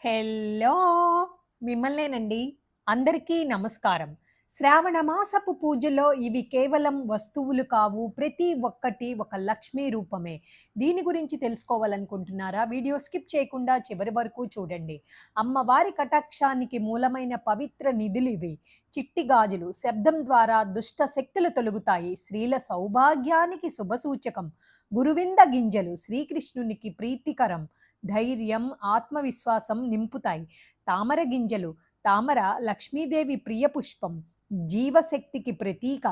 Hello మిమ్మల్నేనండి. అందరికీ నమస్కారం. శ్రావణ మాసపు పూజలో ఇవి కేవలం వస్తువులు కావు. ప్రతి ఒక్కటి ఒక లక్ష్మీ రూపమే. దీని గురించి తెలుసుకోవాలనుకుంటున్నారా? వీడియో స్కిప్ చేయకుండా చివరి వరకు చూడండి. అమ్మవారి కటాక్షానికి మూలమైన పవిత్ర నిధులివి. చిట్టి గాజులు శబ్దం ద్వారా దుష్ట శక్తులు తొలగుతాయి. స్త్రీల సౌభాగ్యానికి శుభసూచకం. గురువింద గింజలు శ్రీకృష్ణునికి ప్రీతికరం. ధైర్యం, ఆత్మవిశ్వాసం నింపుతాయి. తామర గింజలు తామర లక్ష్మీదేవి ప్రియ పుష్పం. జీవశక్తికి ప్రతీక.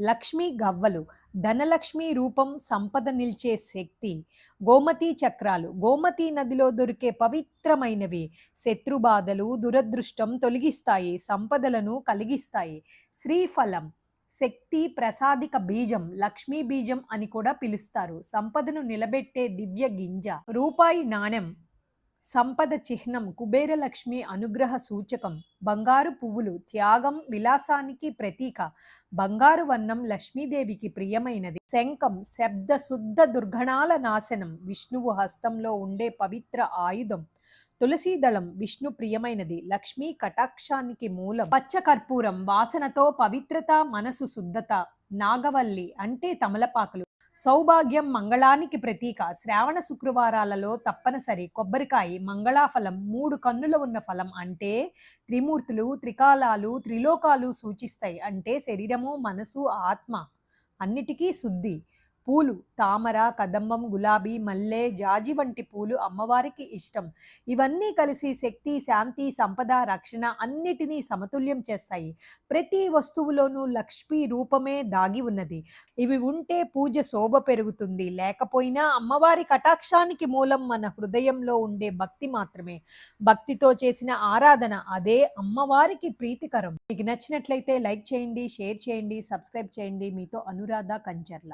లక్ష్మీ గవ్వలు ధనలక్ష్మి రూపం, సంపద నిల్చే శక్తి. గోమతి చక్రాలు గోమతి నదిలో దొరికే పవిత్రమైనవి. శత్రుబాధలు దురదృష్టం తొలగిస్తాయి, సంపదలను కలిగిస్తాయి. శ్రీఫలం శక్తి ప్రసాదిక బీజం, లక్ష్మీ బీజం అని కూడా పిలుస్తారు. సంపదను నిలబెట్టే దివ్య గింజ. రూపాయి నాణెం సంపద చిహ్నం, కుబేర లక్ష్మి అనుగ్రహ సూచకం. బంగారు పువ్వులు త్యాగం, విలాసానికి ప్రతీక. బంగారు వర్ణం లక్ష్మీదేవికి ప్రియమైనది. శంఖం శబ్ద శుద్ధ దుర్గణాల నాశనం, విష్ణువు హస్తంలో ఉండే పవిత్ర ఆయుధం. తులసీ దళం విష్ణు ప్రియమైనది, లక్ష్మీ కటాక్షానికి మూలం. పచ్చ కర్పూరం వాసనతో పవిత్రత, మనసు శుద్ధత. నాగవల్లి అంటే తమలపాకులు సౌభాగ్యం, మంగళానికి ప్రతీక. శ్రావణ శుక్రవారాలలో తప్పనిసరి కొబ్బరికాయ. మంగళాఫలం 3 కన్నుల ఉన్న ఫలం అంటే త్రిమూర్తులు, త్రికాలాలు, త్రిలోకాలు సూచిస్తాయి. అంటే శరీరము, మనసు, ఆత్మ అన్నిటికీ శుద్ధి. పూలు తామర, కదంబం, గులాబీ, మల్లె, జాజి వంటి పూలు అమ్మవారికి ఇష్టం. ఇవన్నీ కలిసి శక్తి, శాంతి, సంపద, రక్షణ అన్నిటినీ సమతుల్యం చేస్తాయి. ప్రతి వస్తువులోనూ లక్ష్మీ రూపమే దాగి ఉన్నది. ఇవి ఉంటే పూజ శోభ పెరుగుతుంది. లేకపోయినా అమ్మవారి కటాక్షానికి మూలం మన హృదయంలో ఉండే భక్తి మాత్రమే. భక్తితో చేసిన ఆరాధన అదే అమ్మవారికి ప్రీతికరం. మీకు నచ్చినట్లయితే లైక్ చేయండి, షేర్ చేయండి, సబ్స్క్రైబ్ చేయండి. మీతో అనురాధ కంచర్ల.